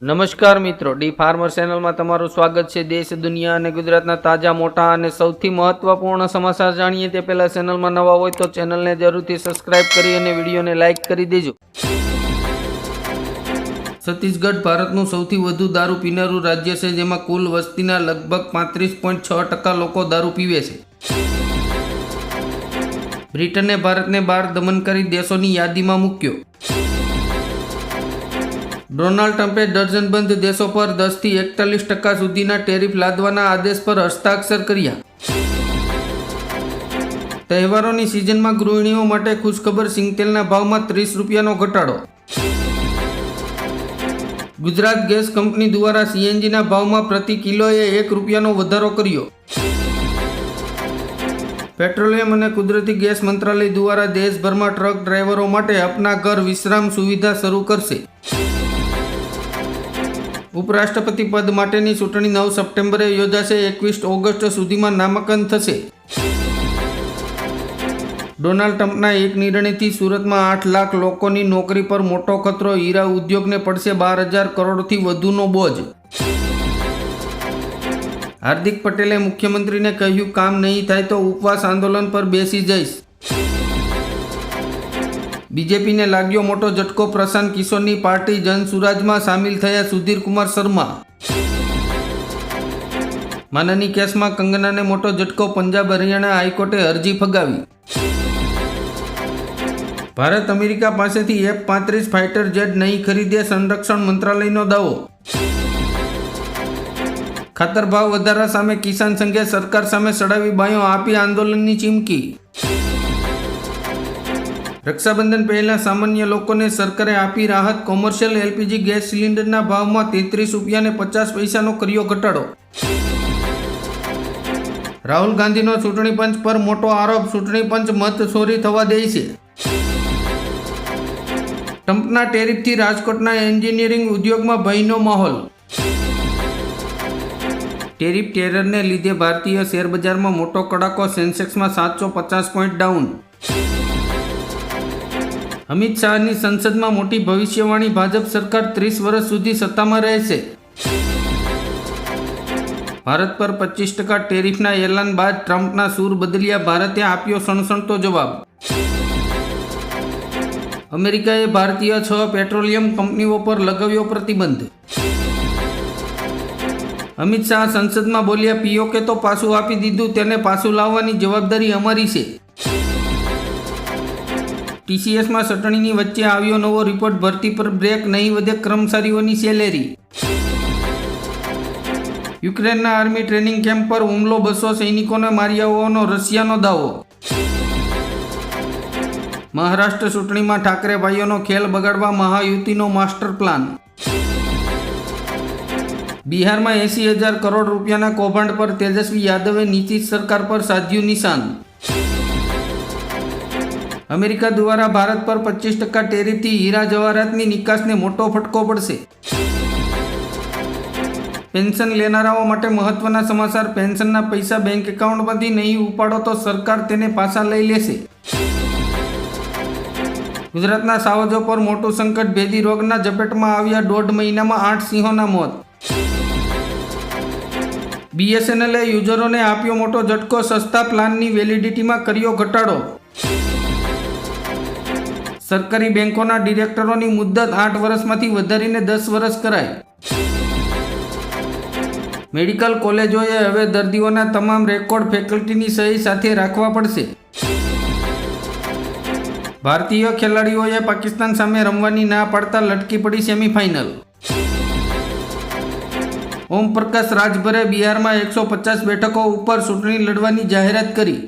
નમસ્કાર મિત્રો, D farmer ચેનલમાં તમારું સ્વાગત છે। દેશ, દુનિયા અને ગુજરાતના તાજા, મોટા અને સૌથી મહત્વપૂર્ણ સમાચાર જાણીએ તે પહેલા ચેનલમાં નવા હોય તો ચેનલને જરૂરથી સબસ્ક્રાઇબ કરી અને વિડીયોને લાઇક કરી દેજો। છત્તીસગઢ ભારતનું સૌથી વધુ દારૂ પીનારું રાજ્ય છે, જેમાં કુલ વસ્તીના લગભગ 35.6% લોકો દારૂ પીવે છે। બ્રિટને ભારતને 12 દમનકારી દેશોની યાદીમાં મૂક્યો। ડોનાલ્ડ ટ્રમ્પે ડઝનબંધ દેશો પર 10 થી 41% સુધીના ટેરિફ લાદવાના આદેશ પર હસ્તાક્ષર કર્યા। તહેવારોની સિઝનમાં ગૃહિણીઓ માટે ખુશખબર, સિંગતેલના ભાવમાં 30 રૂપિયાનો ઘટાડો। ગુજરાત ગેસ કંપની દ્વારા સીએનજીના ભાવમાં પ્રતિ કિલોએ 1 રૂપિયાનો વધારો કર્યો। પેટ્રોલિયમ અને કુદરતી ગેસ મંત્રાલય દ્વારા દેશભરમાં ટ્રક ડ્રાઈવરો માટે અપના ઘર વિશ્રામ સુવિધા શરૂ કરશે। ઉપરાષ્ટ્રપતિ પદ માટેની ચૂંટણી 9 સપ્ટેમ્બરે યોજાશે। 21 ઓગસ્ટ સુધીમાં નામાંકન થશે। ડોનાલ્ડ ટ્રમ્પના એક નિર્ણયથી સુરતમાં 8 લાખ લોકોની નોકરી પર મોટો ખતરો। હીરા ઉદ્યોગને પડશે 12,000 કરોડથી વધુનો બોજ। હાર્દિક પટેલે મુખ્યમંત્રીને કહ્યું, કામ નહીં થાય તો ઉપવાસ આંદોલન પર બેસી જઈશ। બીજેપીને લાગ્યો મોટો ઝટકો, પ્રશાંત કિશોરની પાર્ટી જનસુરાજમાં સામેલ થયા સુધીર કુમાર શર્મા। માનાની કેસમાં કંગનાને મોટો ઝટકો, પંજાબ હરિયાણા હાઈકોર્ટે અરજી ફગાવી। ભારત અમેરિકા પાસેથી F-35 ફાઇટર જેટ નહીં ખરીદે, સંરક્ષણ મંત્રાલયનો દાવો। ખાતર ભાવ વધારા સામે કિસાન સંઘે સરકાર સામે સડાવી બાયો, આપી આંદોલનની ચીમકી। રક્ષાબંધન પહેલા સામાન્ય લોકોને સરકારે આપી રાહત, કોમર્શિયલ એલપીજી ગેસ સિલિન્ડરના ભાવમાં 33 રૂપિયા અને 50 પૈસાનો કર્યો ઘટાડો। રાહુલ ગાંધીનો ચૂંટણી પંચ પર મોટો આરોપ, ચૂંટણી પંચ મત ચોરી થવા દે છે। ટ્રમ્પના ટેરિફથી રાજકોટના એન્જિનિયરિંગ ઉદ્યોગમાં ભયનો માહોલ। ટેરિફ ટેરરને લીધે ભારતીય શેરબજારમાં મોટો કડાકો, સેન્સેક્સમાં 750 પોઈન્ટ ડાઉન। અમિત શાહની સંસદમાં મોટી ભવિષ્યવાણી, ભાજપ સરકાર 30 વર્ષ સુધી સત્તામાં રહેશે। ભારત પર 25% ટેરિફના એલાન બાદ ટ્રમ્પના સૂર બદલ્યા, ભારતે આપ્યો સણસણતો જવાબ। અમેરિકાએ ભારતીય 6 પેટ્રોલિયમ કંપનીઓ પર લગાવ્યો પ્રતિબંધ। અમિત શાહ સંસદમાં બોલ્યા, પીઓકે તો પાછું આપી દીધું, તેને પાછું લાવવાની જવાબદારી અમારી છે। ટીસીએસમાં ચટણીની વચ્ચે આવ્યો નવો રિપોર્ટ, ભરતી પર બ્રેક, નહીં વધે કર્મચારીઓની સેલેરી। યુક્રેનના આર્મી ટ્રેનિંગ કેમ્પ પર હુમલો, 200 સૈનિકોને માર્યા હોવાનો રશિયાનો દાવો। મહારાષ્ટ્ર ચૂંટણીમાં ઠાકરે ભાઈઓનો ખેલ બગાડવા મહાયુતિનો માસ્ટર પ્લાન। બિહારમાં 80,000 કરોડ રૂપિયાના કૌભાંડ પર તેજસ્વી યાદવે નીતિશ સરકાર પર સાધ્યું નિશાન। અમેરિકા દ્વારા ભારત પર 25% ટેરિફથી હીરા જવાહરાતની નિકાસને મોટો ફટકો પડશે। પેન્શન લેનારાઓ માટે મહત્વના સમાચાર, પેન્શનના પૈસા બેંક એકાઉન્ટમાંથી નહીં ઉપાડો તો સરકાર તેને પાછા લઈ લેશે। ગુજરાતના સાવજો પર મોટું સંકટ, ભેદી રોગના ઝપેટમાં આવ્યા 1.5 મહિનામાં 8 સિંહોના મોત। બીએસએનએલે યુઝરોને આપ્યો મોટો ઝટકો, સસ્તા પ્લાનની વેલિડિટીમાં કર્યો ઘટાડો। સરકારી બેંકોના ડિરેક્ટરોની મુદ્દત 8 વર્ષમાંથી વધારીને 10 વર્ષ કરાઈ। મેડિકલ કોલેજોએ હવે દર્દીઓના તમામ રેકોર્ડ ફેકલ્ટીની સહી સાથે રાખવા પડશે। ભારતીય ખેલાડીઓએ પાકિસ્તાન સામે રમવાની ના પાડતા લટકી પડી સેમીફાઇનલ। ઓમ પ્રકાશ રાજભરે બિહારમાં 150 બેઠકો ઉપર ચૂંટણી લડવાની જાહેરાત કરી।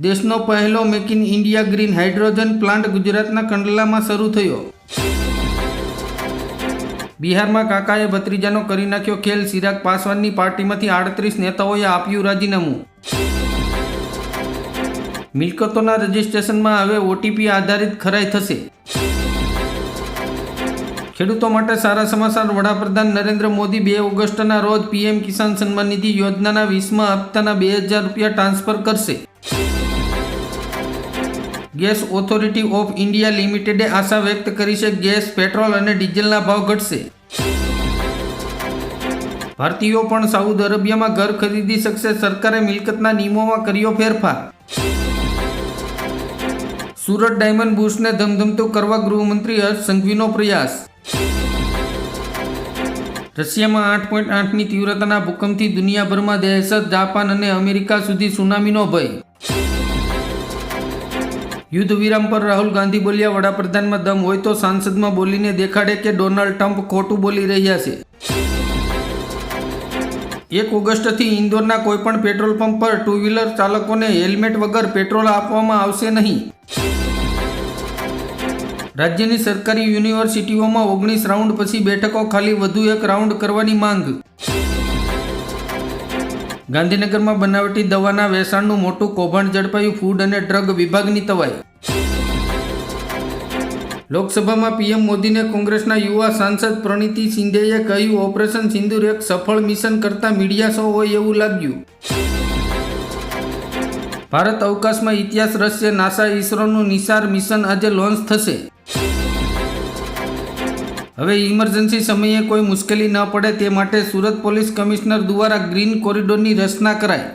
દેશનો પહેલો make in India green hydrogen plant ગુજરાતના કંડલામાં શરૂ થયો। બિહારમાં કાકાએ ભત્રીજાનો કરી નાખ્યો ખેલ, ચિરાગ પાસવાનની પાર્ટીમાંથી 38 નેતાઓએ આપ્યું રાજીનામું। મિલકતોના રજિસ્ટ્રેશનમાં હવે ઓટીપી આધારિત ખરાઈ થશે। ખેડૂતો માટે સારા સમાચાર, વડાપ્રધાન નરેન્દ્ર મોદી 2 ઓગસ્ટના રોજ પીએમ કિસાન સન્માન નિધિ યોજનાના 20મા હપ્તાના 2,000 રૂપિયા ટ્રાન્સફર કરશે। ગેસ ઓથોરિટી ઓફ ઇન્ડિયા લિમિટેડે આશા વ્યક્ત કરી છે ગેસ, પેટ્રોલ અને ડીઝલના ભાવ ઘટશે. ભારતીયો પણ સાઉદી અરેબિયામાં ઘર ખરીદી શકશે. સરકારે મિલકતના નિયમોમાં કર્યો ફેરફાર. સુરત ડાયમંડ બુર્સને ધમધમતું કરવા ગૃહમંત્રી હર્ષ સંઘવીનો પ્રયાસ. રશિયામાં 8.8ની તીવ્રતાના ભૂકંપથી દુનિયાભરમાં દહેશત. જાપાન અને અમેરિકા સુધી સુનામીનો ભય. યુદ્ધ વિરામ પર રાહુલ ગાંધી બોલ્યા, વડાપ્રધાનમાં દમ હોય તો સાંસદમાં બોલીને દેખાડે કે ડોનાલ્ડ ટ્રમ્પ ખોટું બોલી રહ્યા છે. 1 ઓગસ્ટથી ઇન્દોરના કોઈપણ પેટ્રોલ પંપ પર ટુ વ્હીલર ચાલકોને હેલ્મેટ વગર પેટ્રોલ આપવામાં આવશે નહીં. રાજ્યની સરકારી યુનિવર્સિટીઓમાં 19 રાઉન્ડ પછી બેઠકો ખાલી, વધુ 1 રાઉન્ડ કરવાની માંગ. ગાંધીનગરમાં બનાવટી દવાના વેચાણનું મોટું કૌભાંડ ઝડપાયું. ફૂડ અને ડ્રગ વિભાગની તવાઈ. લોકસભામાં પીએમ મોદીને કોંગ્રેસના યુવા સાંસદ પ્રણીતિ શિંદેએ કહ્યું, ઓપરેશન સિંદૂર એક સફળ મિશન કરતાં મીડિયા શો હોય એવું લાગ્યું. ભારત અવકાશમાં ઇતિહાસ રચશે. નાસા ઇસરોનું નિસાર મિશન આજે લોન્ચ થશે. હવે ઇમરજન્સી સમયે કોઈ મુશ્કેલી ન પડે તે માટે સુરત પોલીસ કમિશનર દ્વારા ગ્રીન કોરિડોરની રચના કરાઈ.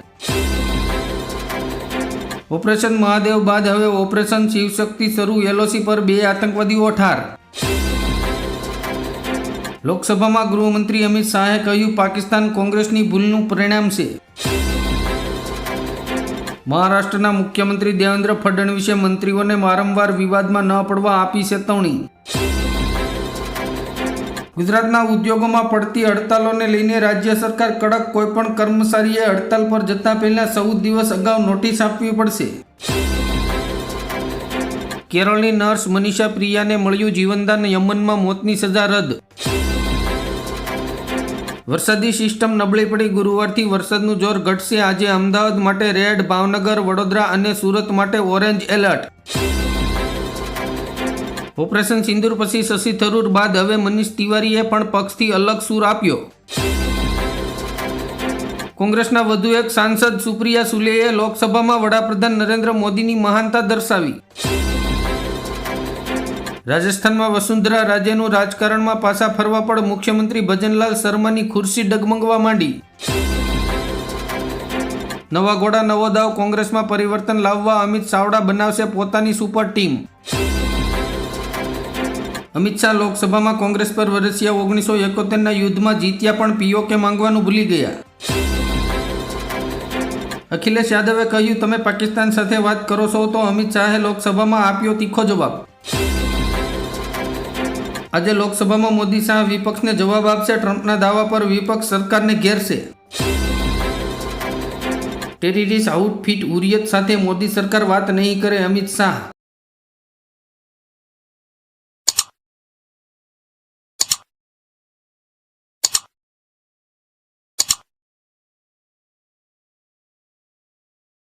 ઓપરેશન મહાદેવ બાદ હવે ઓપરેશન શિવશક્તિ શરૂ. એલઓસી પર 2 આતંકવાદીઓ ઠાર. લોકસભામાં ગૃહમંત્રી અમિત શાહે કહ્યું, પાકિસ્તાન કોંગ્રેસની ભૂલનું પરિણામ છે. મહારાષ્ટ્રના મુખ્યમંત્રી દેવેન્દ્ર ફડણવીસે મંત્રીઓને વારંવાર વિવાદમાં ન પડવા આપી ચેતવણી. ગુજરાતના ઉદ્યોગોમાં પડતી હડતાલોને લઈને રાજ્ય સરકાર કડક. કોઈપણ કર્મચારીએ હડતાલ પર જતા પહેલા 14 દિવસ અગાઉ નોટિસ આપવી પડશે. કેરળની નર્સ મનીષા પ્રિયાને મળ્યું જીવનદાન. યમનમાં મોતની સજા રદ. વરસાદી સિસ્ટમ નબળી પડી. ગુરુવારથી વરસાદનું જોર ઘટશે. આજે અમદાવાદ માટે રેડ, ભાવનગર, વડોદરા અને સુરત માટે ઓરેન્જ એલર્ટ. ઓપરેશન સિંદૂર પછી શશી થરૂર બાદ હવે મનીષ તિવારીએ પણ પક્ષથી અલગ સૂર આપ્યો. કોંગ્રેસના વધુ એક સાંસદ સુપ્રિયા સુલેએ લોકસભામાં વડાપ્રધાન નરેન્દ્ર મોદીની મહાનતા દર્શાવી. રાજસ્થાનમાં વસુંધરા રાજેનું રાજકારણમાં પાછા ફરવા પર મુખ્યમંત્રી ભજનલાલ શર્માની ખુરશી ડગમગવા માંડી. નવા ઘોડા નવો દાવ. કોંગ્રેસમાં પરિવર્તન લાવવા અમિત ચાવડા બનાવશે પોતાની સુપર ટીમ. અમિત શાહ લોકસભામાં કોંગ્રેસ પર વરસ્યા. 1971ના યુદ્ધમાં જીત્યા પણ પીઓકે માંગવાનું ભૂલી ગયા. અખિલેશ યાદવે કહ્યું, તમે પાકિસ્તાન સાથે વાત કરો છો તો અમિત શાહે લોકસભામાં આપ્યો તીખો જવાબ. આજે લોકસભામાં મોદી શાહ વિપક્ષને જવાબ આપશે. ટ્રમ્પના દાવા પર વિપક્ષ સરકારને ઘેરશે. ટેરરિસ્ટ આઉટફિટ હુરિયત સાથે મોદી સરકાર વાત નહીં કરે, અમિત શાહ.